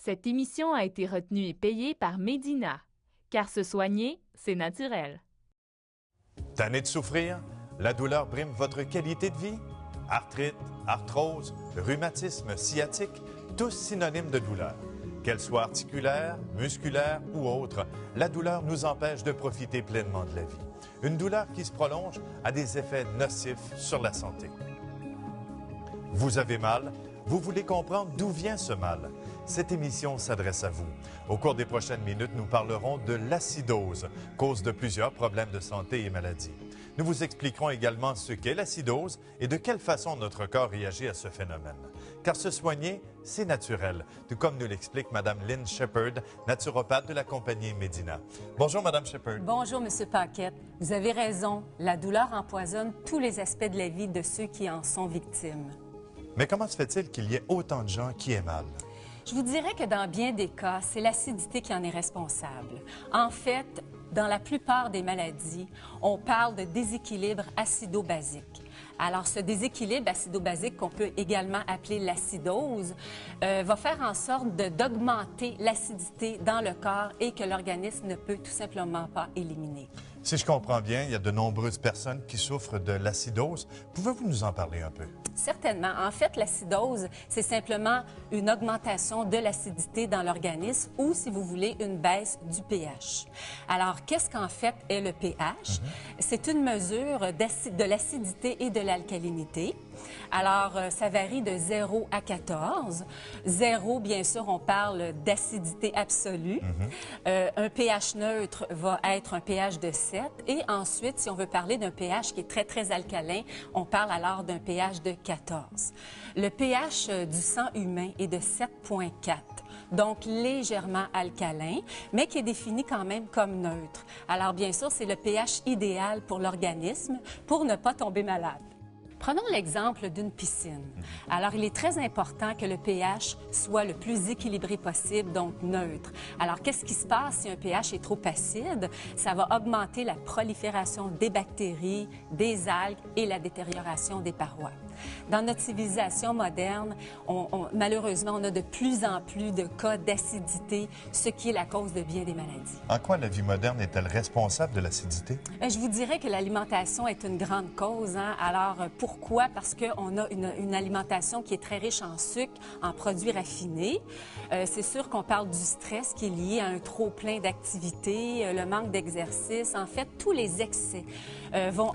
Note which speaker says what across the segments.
Speaker 1: Cette émission a été retenue et payée par Medina, car se soigner, c'est naturel.
Speaker 2: Tanné de souffrir? La douleur brime votre qualité de vie? Arthrite, arthrose, rhumatisme, sciatique, tous synonymes de douleur. Qu'elle soit articulaire, musculaire ou autre, la douleur nous empêche de profiter pleinement de la vie. Une douleur qui se prolonge a des effets nocifs sur la santé. Vous avez mal? Vous voulez comprendre d'où vient ce mal? Cette émission s'adresse à vous. Au cours des prochaines minutes, nous parlerons de l'acidose, cause de plusieurs problèmes de santé et maladies. Nous vous expliquerons également ce qu'est l'acidose et de quelle façon notre corps réagit à ce phénomène. Car se soigner, c'est naturel, tout comme nous l'explique Mme Lynn Shepherd, naturopathe de la compagnie Medina. Bonjour, Mme Shepherd.
Speaker 3: Bonjour, M. Paquette. Vous avez raison, la douleur empoisonne tous les aspects de la vie de ceux qui en sont victimes.
Speaker 2: Mais comment se fait-il qu'il y ait autant de gens qui aient mal?
Speaker 3: Je vous dirais que dans bien des cas, c'est l'acidité qui en est responsable. En fait, dans la plupart des maladies, on parle de déséquilibre acido-basique. Alors, ce déséquilibre acido-basique, qu'on peut également appeler l'acidose, va faire en sorte d'augmenter l'acidité dans le corps et que l'organisme ne peut tout simplement pas éliminer.
Speaker 2: Si je comprends bien, il y a de nombreuses personnes qui souffrent de l'acidose. Pouvez-vous nous en parler un peu?
Speaker 3: Certainement. En fait, l'acidose, c'est simplement une augmentation de l'acidité dans l'organisme ou, si vous voulez, une baisse du pH. Alors, qu'est-ce qu'en fait est le pH? C'est une mesure de l'acidité et de l'alcalinité. Alors, ça varie de 0 à 14. 0, bien sûr, on parle d'acidité absolue. Un pH neutre va être un pH de 7. Et ensuite, si on veut parler d'un pH qui est très, très alcalin, on parle alors d'un pH de 14. Le pH du sang humain est de 7,4. Donc légèrement alcalin, mais qui est défini quand même comme neutre. Alors, bien sûr, c'est le pH idéal pour l'organisme pour ne pas tomber malade. Prenons l'exemple d'une piscine. Alors, il est très important que le pH soit le plus équilibré possible, donc neutre. Alors, qu'est-ce qui se passe si un pH est trop acide? Ça va augmenter la prolifération des bactéries, des algues et la détérioration des parois. Dans notre civilisation moderne, malheureusement, on a de plus en plus de cas d'acidité, ce qui est la cause de bien des maladies.
Speaker 2: En quoi la vie moderne est-elle responsable de l'acidité?
Speaker 3: Je vous dirais que l'alimentation est une grande cause. Alors, pourquoi? Parce qu'on a une alimentation qui est très riche en sucre, en produits raffinés. C'est sûr qu'on parle du stress qui est lié à un trop-plein d'activité, le manque d'exercice. En fait, tous les excès vont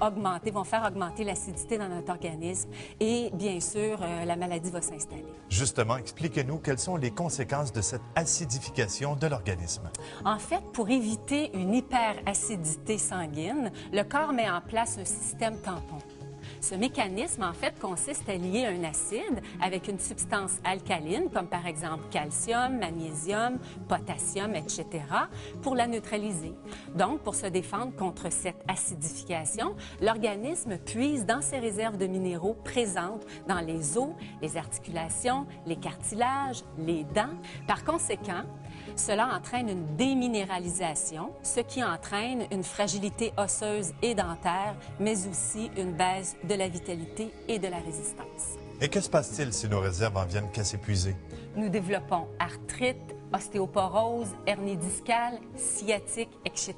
Speaker 3: faire augmenter l'acidité dans notre organisme et, bien sûr, la maladie va s'installer.
Speaker 2: Justement, expliquez-nous quelles sont les conséquences de cette acidification de l'organisme.
Speaker 3: En fait, pour éviter une hyperacidité sanguine, le corps met en place un système tampon. Ce mécanisme, en fait, consiste à lier un acide avec une substance alcaline, comme par exemple calcium, magnésium, potassium, etc., pour la neutraliser. Donc, pour se défendre contre cette acidification, l'organisme puise dans ses réserves de minéraux présentes dans les os, les articulations, les cartilages, les dents. Par conséquent, cela entraîne une déminéralisation, ce qui entraîne une fragilité osseuse et dentaire, mais aussi une baisse de la vitalité et de la résistance.
Speaker 2: Et que se passe-t-il si nos réserves en viennent qu'à s'épuiser?
Speaker 3: Nous développons arthrite, ostéoporose, hernie discale, sciatique, etc.,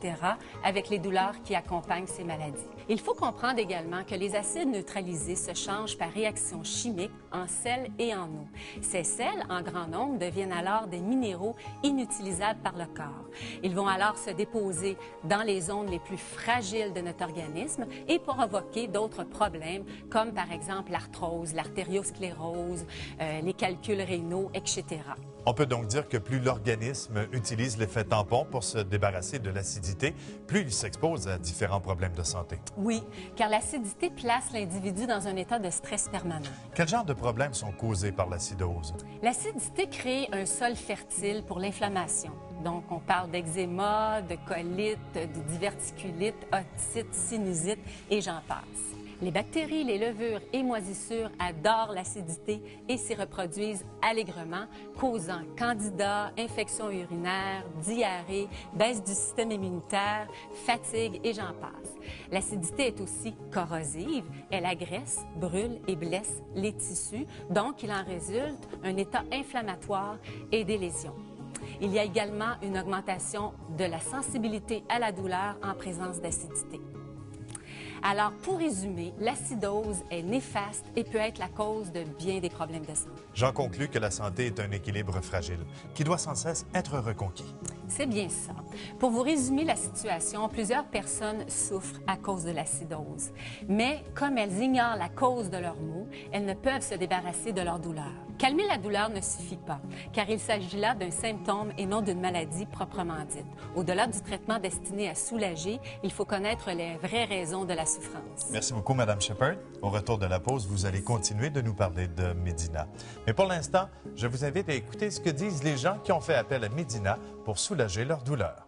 Speaker 3: avec les douleurs qui accompagnent ces maladies. Il faut comprendre également que les acides neutralisés se changent par réaction chimique en sel et en eau. Ces sels, en grand nombre, deviennent alors des minéraux inutilisables par le corps. Ils vont alors se déposer dans les zones les plus fragiles de notre organisme et provoquer d'autres problèmes, comme par exemple l'arthrose, l'artériosclérose, les calculs rénaux, etc.
Speaker 2: On peut donc dire que plus l'organisme utilise l'effet tampon pour se débarrasser de l'acidité, plus il s'expose à différents problèmes de santé.
Speaker 3: Oui, car l'acidité place l'individu dans un état de stress permanent.
Speaker 2: Quel genre de problèmes sont causés par l'acidose?
Speaker 3: L'acidité crée un sol fertile pour l'inflammation. Donc, on parle d'eczéma, de colite, de diverticulite, otite, sinusite et j'en passe. Les bactéries, les levures et moisissures adorent l'acidité et s'y reproduisent allègrement, causant candidats, infections urinaires, diarrhée, baisse du système immunitaire, fatigue et j'en passe. L'acidité est aussi corrosive. Elle agresse, brûle et blesse les tissus, donc il en résulte un état inflammatoire et des lésions. Il y a également une augmentation de la sensibilité à la douleur en présence d'acidité. Alors, pour résumer, l'acidose est néfaste et peut être la cause de bien des problèmes de santé.
Speaker 2: J'en conclus que la santé est un équilibre fragile qui doit sans cesse être reconquis.
Speaker 3: C'est bien ça. Pour vous résumer la situation, plusieurs personnes souffrent à cause de l'acidose. Mais comme elles ignorent la cause de leurs maux, elles ne peuvent se débarrasser de leur douleur. Calmer la douleur ne suffit pas, car il s'agit là d'un symptôme et non d'une maladie proprement dite. Au-delà du traitement destiné à soulager, il faut connaître les vraies raisons de la souffrance.
Speaker 2: Merci beaucoup, Mme Shepard. Au retour de la pause, vous allez continuer de nous parler de Medina. Mais pour l'instant, je vous invite à écouter ce que disent les gens qui ont fait appel à Medina pour soulager leur douleur.